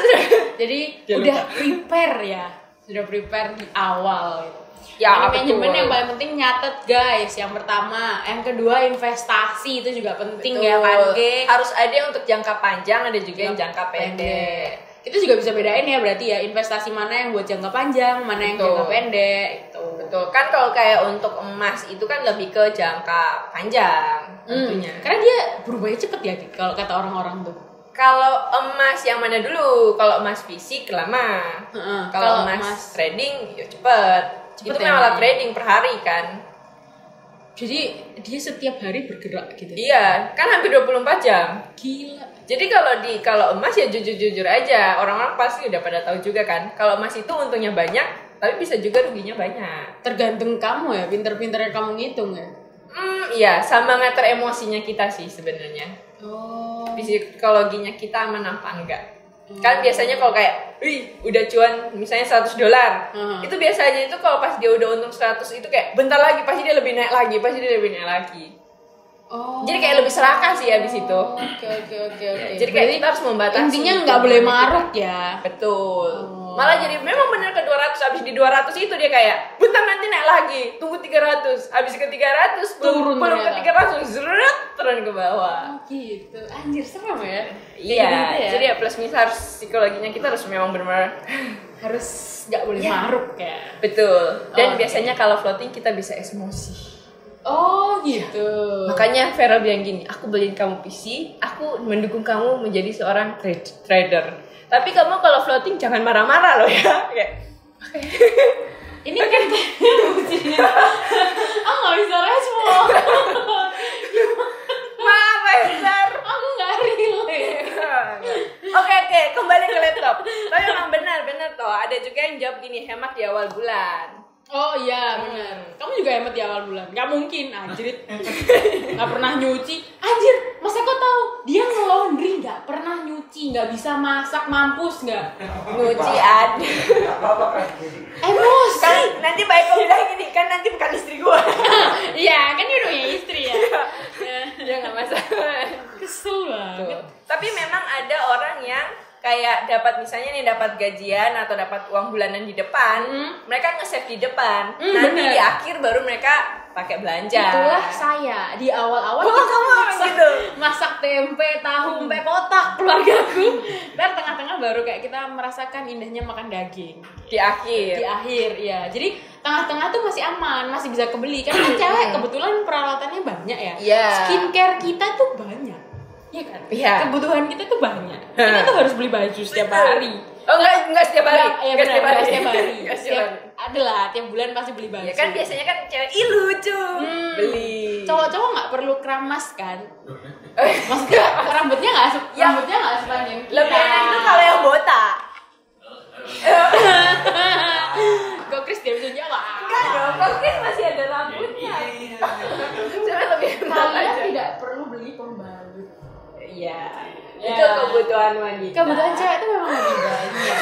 S2: Jadi
S1: Jangan
S2: udah
S1: lupa.
S2: prepare ya, sudah prepare di awal gitu.
S1: Ya,
S2: Manajemen
S1: betul.
S2: yang paling penting nyatet guys, yang pertama, yang kedua investasi itu juga penting ya kan,
S1: Betul.
S2: geng.
S1: Harus ada yang untuk jangka panjang, ada juga yang jangka pendek.
S2: Kita juga bisa bedain ya berarti ya, investasi mana yang buat jangka panjang, mana yang
S1: Betul.
S2: jangka pendek itu.
S1: Betul. Kan kalau kayak untuk emas itu kan lebih ke jangka panjang tentunya.
S2: Karena dia berubahnya cepet ya kalau kata orang-orang tuh.
S1: Kalau emas yang mana dulu? Kalau emas fisik lama.
S2: Heeh.
S1: Kalau emas trading ya cepet.
S2: Cepet
S1: Itu
S2: ya,
S1: malah
S2: Mbak?
S1: trading per hari kan.
S2: Jadi dia setiap hari bergerak gitu.
S1: Iya, kan hampir 24 jam.
S2: Gila.
S1: Jadi kalau emas ya jujur-jujur aja. Orang-orang pasti udah pada tahu juga kan. Kalau emas itu untungnya banyak, tapi bisa juga ruginya banyak.
S2: Tergantung kamu ya, pinter-pinternya kamu ngitung ya.
S1: Iya, sama ngatur emosinya kita sih sebenarnya.
S2: Oh.
S1: Psikologinya kita aman apa enggak. Kan biasanya kalau kayak, wih, udah cuan misalnya $100. Itu biasanya itu kalau pas dia udah untung 100 itu kayak bentar lagi pasti dia lebih naik lagi.
S2: Oh.
S1: Jadi kayak lebih serakah sih abis itu.
S2: Oke.
S1: Jadi kayak kita harus membatasi.
S2: Intinya nggak boleh marut ya.
S1: Betul. Malah jadi memang bener ke 200, abis di 200 itu dia kayak bentar nanti naik lagi, tunggu 300, abis ke 300
S2: Turun
S1: belum ke
S2: ternyata.
S1: 300 zeret turun ke bawah.
S2: Gitu. Anjir serem ya.
S1: Iya,
S2: Kayak gitu ya.
S1: jadi ya plus minus harus psikologinya kita harus memang benar
S2: harus nggak boleh maruk ya.
S1: betul. Dan
S2: Oke.
S1: biasanya kalau floating kita bisa emosi.
S2: Oh gitu.
S1: Makanya Vera bilang gini, aku beliin kamu PC, aku mendukung kamu menjadi seorang trader. Tapi kamu kalau floating jangan marah-marah loh ya. Kayak,
S2: Ini kan aku nggak bisa respon.
S1: maaf Esther.
S2: Aku nggak relate.
S1: Oke, kembali ke laptop. Tapi memang benar toh. Ada juga yang jawab gini, hemat di awal bulan.
S2: Oh iya benar. Kamu juga hemat di awal bulan. Gak mungkin anjir. Gak pernah nyuci. Anjir, masa kau tahu? Dia nge-laundry gak pernah nyuci, gak bisa masak, mampus gak?
S1: Nyuci ada.
S4: Apa kan?
S2: Emosi.
S1: Kan nanti Pak Eko bilang gini, kan nanti bukan istri gua.
S2: Iya, kan dia udah punya istri ya.
S1: Ya nggak masalah.
S2: Kesel banget.
S1: Tapi memang ada orang yang kayak dapat misalnya nih dapat gajian atau dapat uang bulanan di depan, mereka nge-save di depan. Nanti
S2: bener.
S1: di akhir baru mereka pakai belanja.
S2: Itulah saya di awal-awal
S1: Oh,
S2: kita
S1: kamu
S2: masak,
S1: gitu?
S2: masak tempe, tahu, sampai kotak keluargaku. Dan tengah-tengah baru kayak kita merasakan indahnya makan daging.
S1: Di akhir.
S2: Di akhir ya, jadi tengah-tengah tuh masih aman, masih bisa kebeli karena kan cewek kebetulan peralatannya banyak ya.
S1: Iya.
S2: Skincare kita tuh banyak, ya kan?
S1: Iya.
S2: Kebutuhan kita tuh banyak. Kita tuh harus beli baju setiap hari.
S1: Oh enggak setiap hari.
S2: Iya
S1: Enggak
S2: benar,
S1: setiap hari.
S2: nggak setiap hari.
S1: Nggak setiap hari.
S2: Adalah tiap bulan pasti beli baju.
S1: Ya kan biasanya kan cewek ih lucu. Beli.
S2: Cowok-cowok nggak perlu keramas kan? Maksudnya rambutnya nggak
S1: Ya.
S2: rambutnya nggak sepanjang kita.
S1: Lebih enak itu kalau yang botak.
S2: Kok Chris dia bisa jawab?
S1: Enggak dong, kok Chris masih ada rambutnya. Cuma lebih enak
S2: Kalian
S1: aja.
S2: tidak perlu beli pembalut.
S1: Iya.
S2: Ya.
S1: Itu kebutuhan wanita.
S2: Kebutuhan cewek itu memang lebih banyak.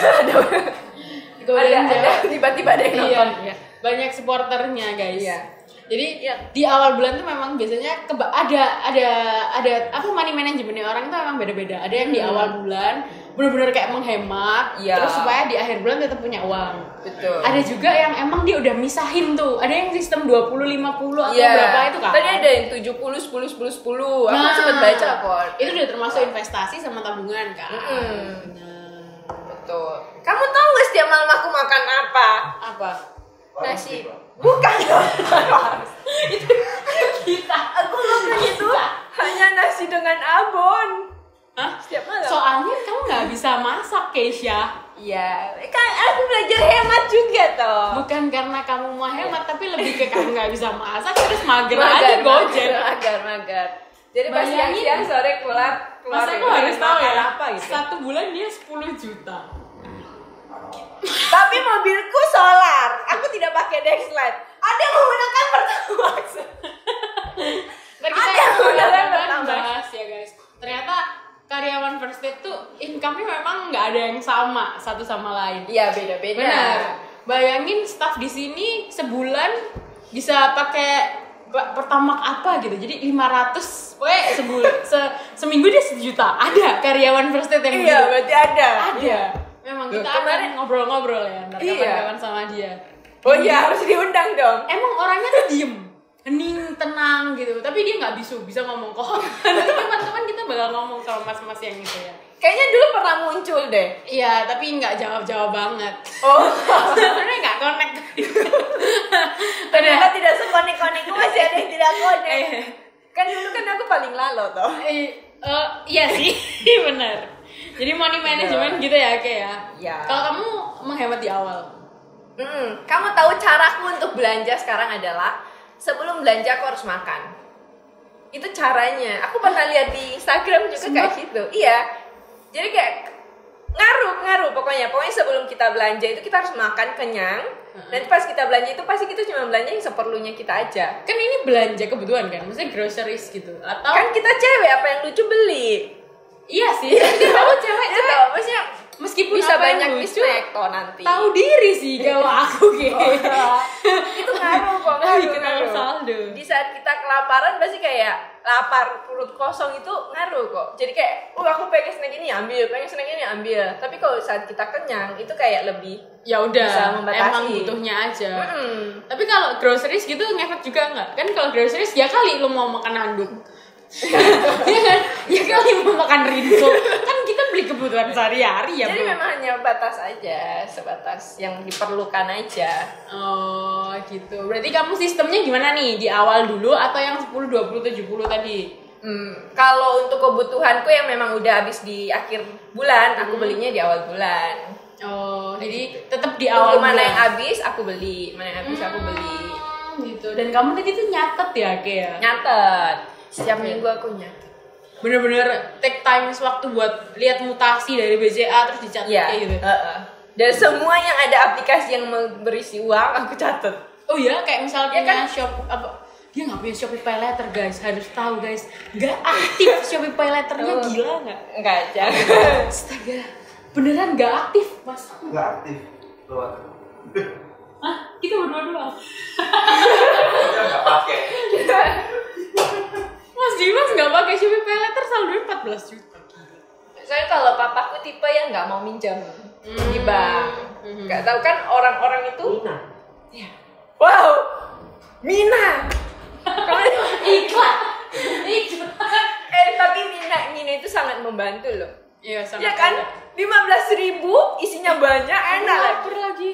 S2: Kebutuhan
S1: ada
S2: cewek.
S1: tiba-tiba ada yang
S2: Iya,
S1: nonton.
S2: iya. Banyak supporternya guys.
S1: Iya.
S2: Jadi di awal bulan tuh memang biasanya ada apa money managementnya orang itu memang beda-beda. Ada yang di awal bulan benar-benar kayak menghemat,
S1: Iya.
S2: terus supaya di akhir bulan tetap punya uang.
S1: Betul.
S2: Ada juga yang emang dia udah misahin tuh. Ada yang sistem 20-50 atau
S1: Iya.
S2: berapa itu kan?
S1: Tadi ada yang 70-10-10-10. Aku sempat baca kok.
S2: Itu udah termasuk investasi sama tabungan kan.
S1: Betul. Kamu tahu nggak setiap malam aku makan apa?
S2: Apa?
S1: Nasi. Bukan.
S2: Kita.
S1: Aku makan itu hanya nasi dengan abon.
S2: Hah?
S1: Setiap malam.
S2: Soalnya kamu nggak bisa masak, Keisha.
S1: Iya, kan aku belajar hemat juga toh.
S2: Bukan karena kamu mau hemat, tapi lebih ke kamu nggak bisa masak terus mager aja gojek.
S1: Mager. Jadi pas
S2: Bayangin.
S1: siang sore keluar
S2: Masa aku harus tahu
S1: makan
S2: ya?
S1: apa gitu.
S2: 1 bulan dia 10 juta.
S1: Tapi mobilku solar, aku tidak pakai Dexlight. Ada yang menggunakan Pertamax.
S2: Ntar
S1: Ada yang udah pertama.
S2: bahas ya guys. Ternyata karyawan First Aid tuh income-nya memang nggak ada yang sama satu sama lain.
S1: Iya beda-beda.
S2: Benar. Bayangin staff di sini sebulan bisa pakai Pertamax apa gitu. Jadi 500 seminggu dia 1 juta. Ada karyawan First Aid yang
S1: Iya
S2: gitu.
S1: berarti ada.
S2: Ada. Memang kita
S1: Kemarin-
S2: akan ngobrol-ngobrol ya ntar
S1: Iya.
S2: kapan-kapan sama dia.
S1: Oh iya harus diundang dong.
S2: Emang orangnya tuh diem, hening, tenang gitu. Tapi dia nggak bisu, bisa ngomong kok. Nanti teman-teman kita bakal ngomong sama mas-mas yang itu ya.
S1: Kayaknya dulu pernah muncul deh.
S2: Iya, tapi nggak jawab-jawab banget.
S1: Oh,
S2: Sebenarnya nggak connect.
S1: ternyata tidak sekonek-konek. Masih ada yang tidak konek. Kan dulu kan aku paling lalo toh.
S2: Iya sih, benar. Jadi money management gitu ya, kayak ya.
S1: Iya.
S2: Kalau kamu menghemat di awal.
S1: Kamu tahu caraku untuk belanja sekarang adalah sebelum belanja aku harus makan. Itu caranya. Aku pernah lihat di Instagram juga kayak gitu. Iya. Jadi kayak ngaruh pokoknya sebelum kita belanja itu kita harus makan kenyang. Nanti pas kita belanja itu pasti kita cuma belanja yang seperlunya kita aja.
S2: Kan ini belanja kebutuhan kan, maksudnya groceries gitu. Atau
S1: Kan kita cewek apa yang lucu beli.
S2: iya sih, kamu cewek-cewek.
S1: Iya, maksudnya
S2: Meskipun
S1: bisa
S2: apa yang
S1: banyak
S2: lucu,
S1: snack toh nanti.
S2: tahu diri sih kalau aku gitu.
S1: Itu ngaruh kok,
S2: Bikin
S1: ngaruh.
S2: saldo.
S1: Di saat kita kelaparan pasti kayak lapar, perut kosong itu ngaruh kok. Jadi kayak, aku pengen snack ini ambil, pengen snack ini ambil. Tapi kalau saat kita kenyang itu kayak lebih
S2: Ya
S1: bisa
S2: udah,
S1: membatasi.
S2: emang butuhnya aja.
S1: Mm-mm.
S2: Tapi kalau groceries gitu ngefek juga nggak? Kan kalau groceries ya kali lu mau makan handuk. Ya kan? Ya kali mau makan rinso. Kan kita beli kebutuhan sehari-hari ya,
S1: Jadi
S2: Bro.
S1: memang hanya batas aja, sebatas yang diperlukan aja.
S2: Oh, gitu. Berarti kamu sistemnya gimana nih? Di awal dulu atau yang 10 20 70 tadi?
S1: Kalau untuk kebutuhanku yang memang udah habis di akhir bulan, aku belinya di awal bulan.
S2: Oh, jadi tetap di
S1: Tunggu
S2: awal
S1: mana
S2: bulan.
S1: yang habis aku beli, mana yang habis aku beli.
S2: Gitu. Dan kamu tadi tuh nyatet ya, kayak
S1: Nyatet. Setiap minggu aku nyatet.
S2: bener-bener take time waktu buat lihat mutasi dari BCA terus dicatat
S1: Iya.
S2: kayak gitu.
S1: Dan semua yang ada aplikasi yang berisi uang aku catat.
S2: Oh iya, kayak misalnya
S1: Ya kan?
S2: shop apa? Dia nggak punya Shopee Pay Later guys, harus tahu guys. Nggak aktif Shopee Pay Laternya, gila nggak?
S1: Enggak aja.
S2: Astaga, beneran nggak aktif mas?
S4: Nggak aktif. Keluar.
S2: Hah? Kita berdua doang.
S4: Kita nggak pakai.
S2: Mas Dimas nggak pakai Shopee Pay Later, saldonya 14 juta.
S1: Soalnya kalau papaku tipe yang nggak mau minjam di bank. Nggak tahu kan orang-orang itu.
S4: Mina.
S1: Ya. Wow, Mina.
S2: Iklan.
S1: Tapi Mina itu sangat membantu loh.
S2: Iya, sama.
S1: Ya kan? 15.000 isinya banyak, enak lah.
S2: lapar lagi.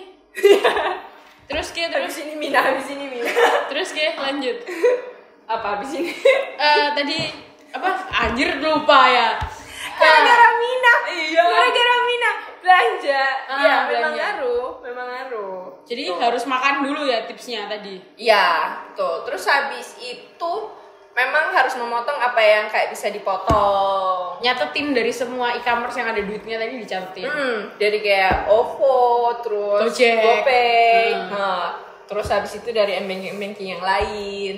S2: Terus Ki,
S1: Habis
S2: terus
S1: ini Mina, habis ini Mina.
S2: terus Ki, lanjut.
S1: Apa habis ini?
S2: Tadi apa? Anjir lupa ya.
S1: Gara-gara Mina.
S2: Iya.
S1: Gara-gara Mina belanja. Ya, memang
S2: belanja.
S1: ngaruh.
S2: Jadi
S1: Tuh.
S2: harus makan dulu ya tipsnya tadi.
S1: Iya, tuh. Terus habis itu memang harus memotong apa yang kayak bisa dipotong.
S2: Nyatetin dari semua e-commerce yang ada duitnya tadi dicatetin.
S1: Dari kayak OVO, terus
S2: Gojek.
S1: GoPay, terus habis itu dari banking yang lain.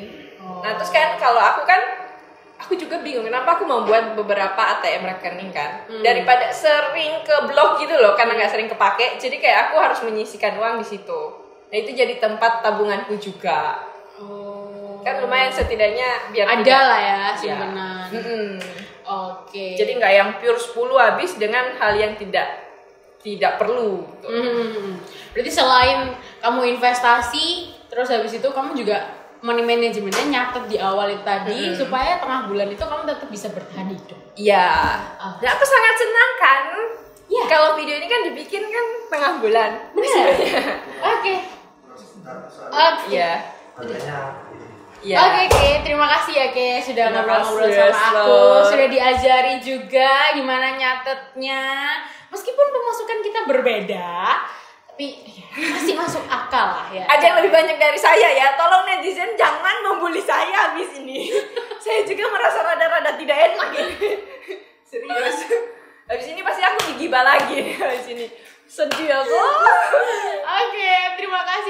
S1: Nah terus kan kalau aku juga bingung kenapa aku membuat beberapa ATM rekening kan. Daripada sering ke blok gitu loh, karena nggak sering kepake, jadi kayak aku harus menyisikan uang di situ. Nah itu jadi tempat tabunganku juga.
S2: Oh,
S1: Kan lumayan setidaknya biar
S2: ada
S1: tidak-
S2: lah ya
S1: Iya.
S2: simpanan.
S1: Mm-mm.
S2: Oke.
S1: Jadi nggak yang pure 10 habis dengan hal yang tidak perlu gitu.
S2: Berarti selain kamu investasi, terus habis itu kamu juga money managementnya nyatet di awal itu tadi supaya tengah bulan itu kamu tetap bisa bertahan hidup.
S1: Iya.
S2: Ah.
S1: Dan aku sangat senang kan.
S2: Iya.
S1: Kalau video ini kan dibikin kan tengah bulan.
S2: Benar. Oke. Oke.
S1: Iya.
S4: Harganya
S1: Iya.
S2: Oke, terima kasih ya Ke sudah
S1: Terima
S2: ngobrol-ngobrol
S1: kasih,
S2: sama aku,
S1: Slow.
S2: sudah diajari juga gimana nyatetnya. Meskipun pemasukan kita berbeda, tapi ya, masih masuk akal lah ya.
S1: Ada yang lebih banyak dari saya ya. Tolong netizen jangan membuli saya habis ini. Saya juga merasa rada-rada tidak enak ini. Serius. Habis ini pasti aku digibah lagi nih habis ini. Sedih aku.
S2: Oke, terima kasih